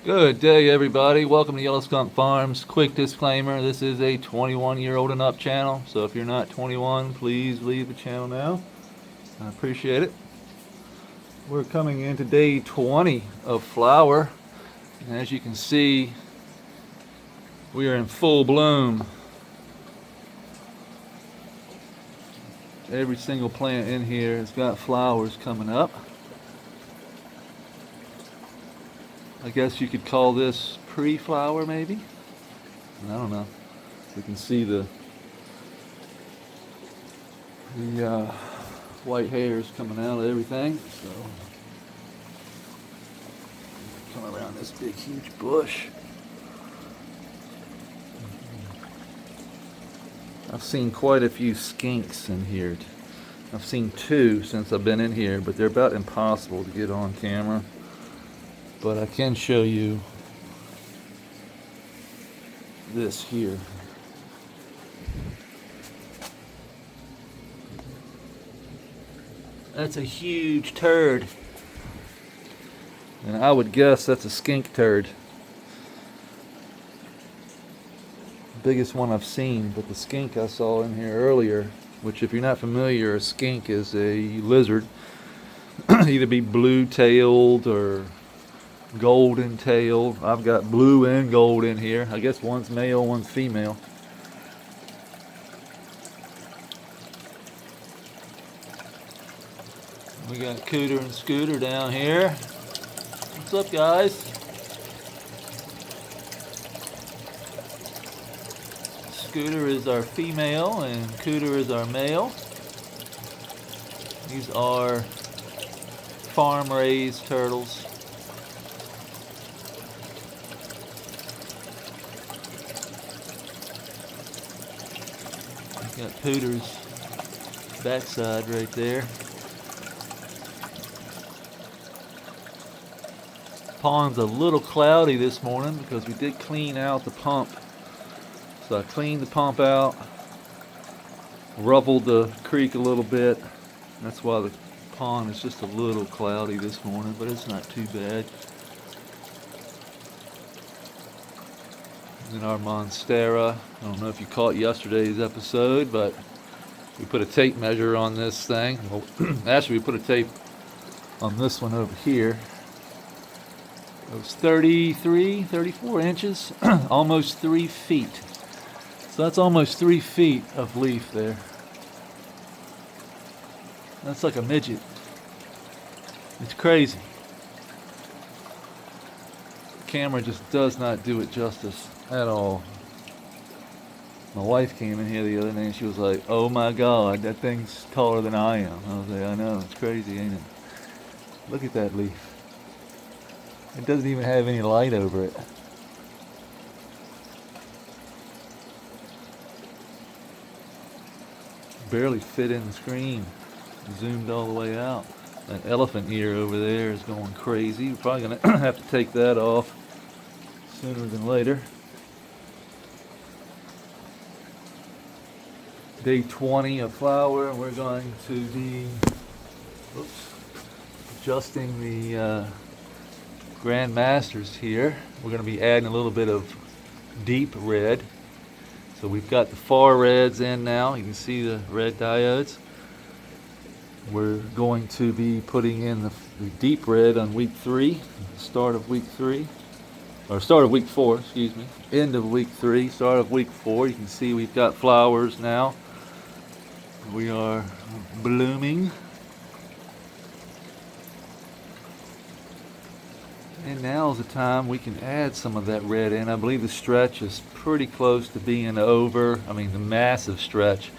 Good day, everybody. Welcome to Yellow Skunk Farms. Quick disclaimer, this is a 21-year-old and up channel, so if you're not 21, please leave the channel now. I appreciate it. We're coming into day 20 of flower, and as you can see, we are in full bloom. Every single plant in here has got flowers coming up. I guess you could call this pre-flower, maybe? I don't know. We can see the white hairs coming out of everything. So, come around this big, huge bush. I've seen quite a few skinks in here. I've seen two since I've been in here, but they're about impossible to get on camera. But I can show you this here. That's a huge turd. And I would guess that's a skink turd. Biggest one I've seen, but the skink I saw in here earlier, which if you're not familiar, a skink is a lizard. Either be blue-tailed or golden tail. I've got blue and gold in here. I guess one's male, one's female. We got Cooter and Scooter down here. What's up, guys? Scooter is our female and Cooter is our male. These are farm-raised turtles. Got Pooter's backside right there. Pond's a little cloudy this morning because we did clean out the pump. So I cleaned the pump out, ruffled the creek a little bit. That's why the pond is just a little cloudy this morning, but it's not too bad. In our monstera, I don't know if you caught yesterday's episode, but we put a tape measure on this thing. Well, actually we put a tape on this one over here. It was 33, 34 inches, almost 3 feet. So that's almost 3 feet of leaf there. That's like a midget. It's crazy. The camera just does not do it justice at all. My wife came in here the other day and she was like, "Oh my God, that thing's taller than I am." I was like, "I know, it's crazy, ain't it?" Look at that leaf. It doesn't even have any light over it. Barely fit in the screen. Zoomed all the way out. That elephant ear over there is going crazy. We're probably going to have to take that off sooner than later. Day 20 of flower, and we're going to be adjusting the Grand Masters here. We're going to be adding a little bit of deep red. So we've got the far reds in now. You can see the red diodes. We're going to be putting in the deep red on week 3, start of week 3, or start of week 4, excuse me. End of week 3, start of week 4. You can see we've got flowers now. We are blooming. And now's the time we can add some of that red in. I believe the stretch is pretty close to being over. I mean, the massive stretch.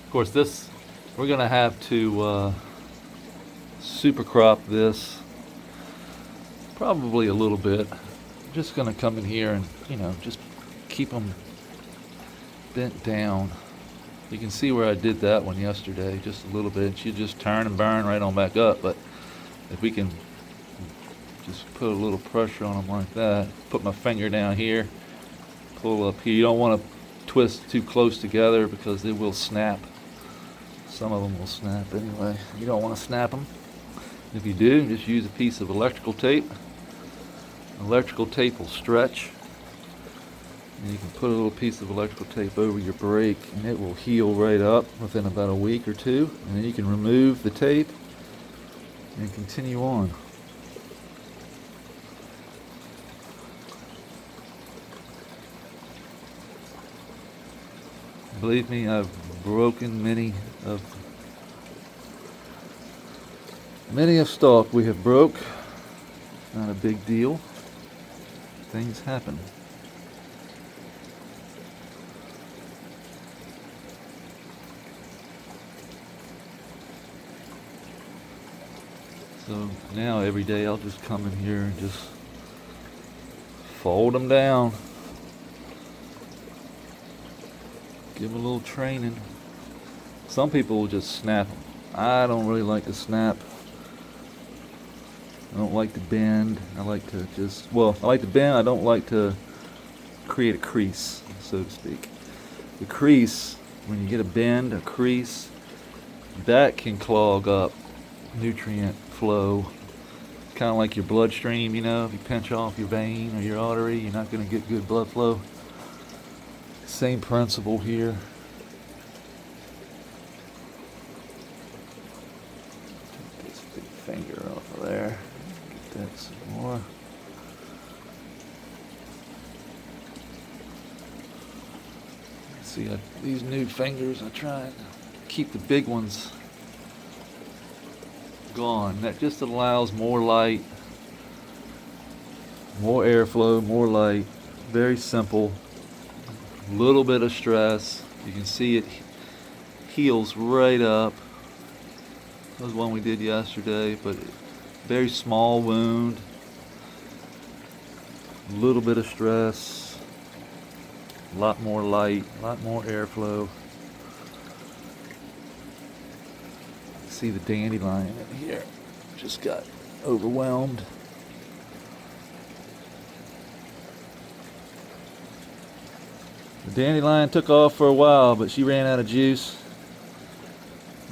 Of course, this, we're going to have to super crop this probably a little bit. I'm just going to come in here and, just keep them bent down. You can see where I did that one yesterday, just a little bit. She'll just turn and burn right on back up. But if we can just put a little pressure on them like that, put my finger down here, pull up here. You don't want to twist too close together because they will snap. Some of them will snap anyway. You don't want to snap them. If you do, just use a piece of electrical tape Electrical tape will stretch. And you can put a little piece of electrical tape over your brake and it will heal right up within about a week or two. And then you can remove the tape and continue on. Believe me, I've broken many of stock we have broke. Not a big deal. Things happen. So now every day I'll just come in here and just fold them down. Give them a little training. Some people will just snap them. I don't really like to snap. I don't like to bend. I like to I like to bend. I don't like to create a crease, so to speak. The crease, when you get a bend, a crease, that can clog up nutrient flow. Kind of like your bloodstream, you know, if you pinch off your vein or your artery, you're not going to get good blood flow. Same principle here. Take this big finger off of there. Get that some more. See, these new fingers, I try and keep the big ones gone. That just allows more light, more airflow, more light. Very simple. Little bit of stress. You can see it heals right up. That was one we did yesterday, but very small wound. Little bit of stress. A lot more light, a lot more airflow. See the dandelion in here. Just got overwhelmed. The dandelion took off for a while, but she ran out of juice.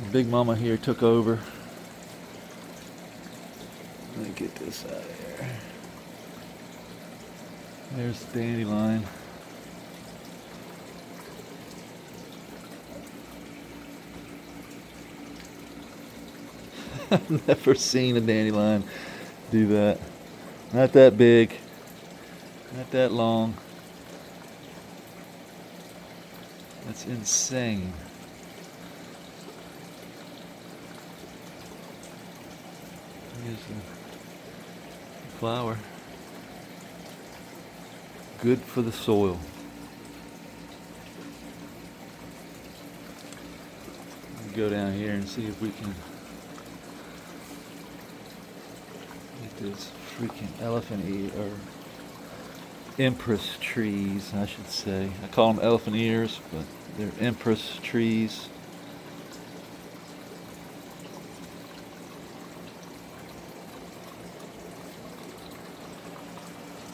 The big mama here took over. Let me get this out of here. There's the dandelion. I've never seen a dandelion do that. Not that big, not that long. That's insane. Here's the flower. Good for the soil. Go down here and see if we can get this freaking elephant ear, or empress trees, I should say. I call them elephant ears, but they're empress trees.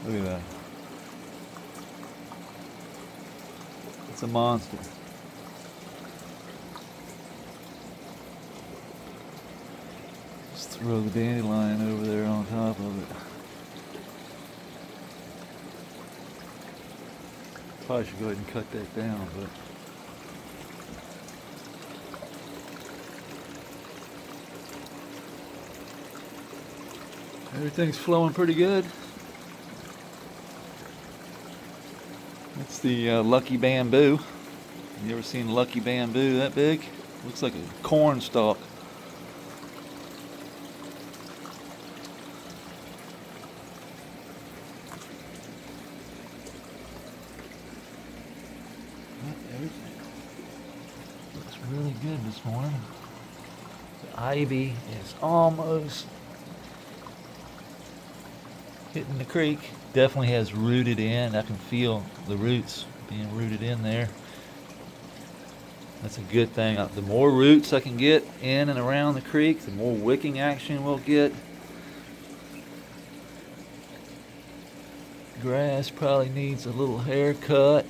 Look at that. It's a monster. Just throw the dandelion over there on top of it. Probably should go ahead and cut that down, but everything's flowing pretty good. That's the lucky bamboo. You ever seen lucky bamboo that big? Looks like a corn stalk. Everything looks really good this morning. The ivy is almost hitting the creek. Definitely has rooted in. I can feel the roots being rooted in there. That's a good thing. The more roots I can get in and around the creek, the more wicking action we'll get. Grass probably needs a little haircut.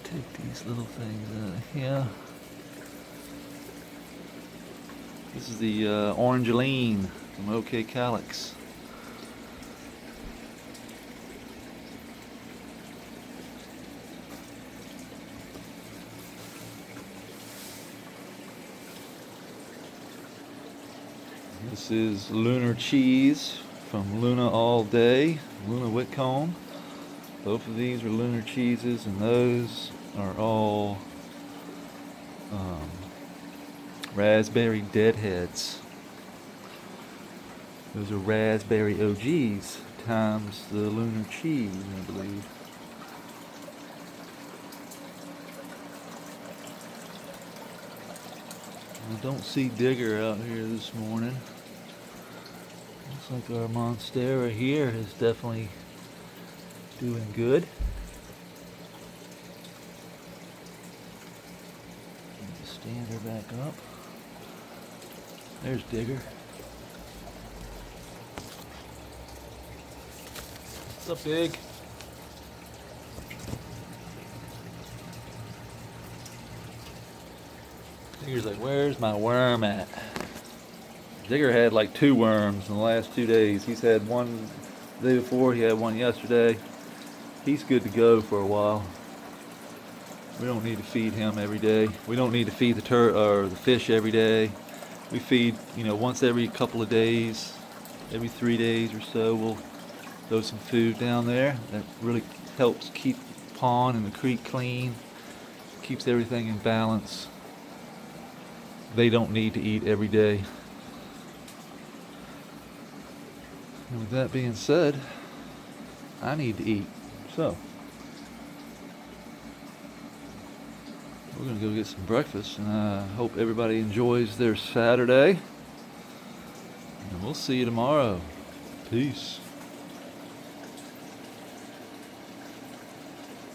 Take these little things out of here. This is the Orangeline from OK Calyx. This is Lunar Cheese from Luna All Day, Luna Whitcomb. Both of these are lunar cheeses, and those are all raspberry deadheads. Those are raspberry OGs times the lunar cheese, I believe. I don't see Digger out here this morning. Looks like our Monstera here is definitely doing good. Stand her back up. There's Digger. What's up, Big? Digger's like, where's my worm at? Digger had like 2 worms in the last 2 days. He's had one the day before, he had one yesterday. He's good to go for a while. We don't need to feed him every day. We don't need to feed the fish every day. We feed, once every couple of days, every 3 days or so. We'll throw some food down there. That really helps keep the pond and the creek clean. Keeps everything in balance. They don't need to eat every day. And with that being said, I need to eat. So we're going to go get some breakfast, and I hope everybody enjoys their Saturday. And we'll see you tomorrow. Peace.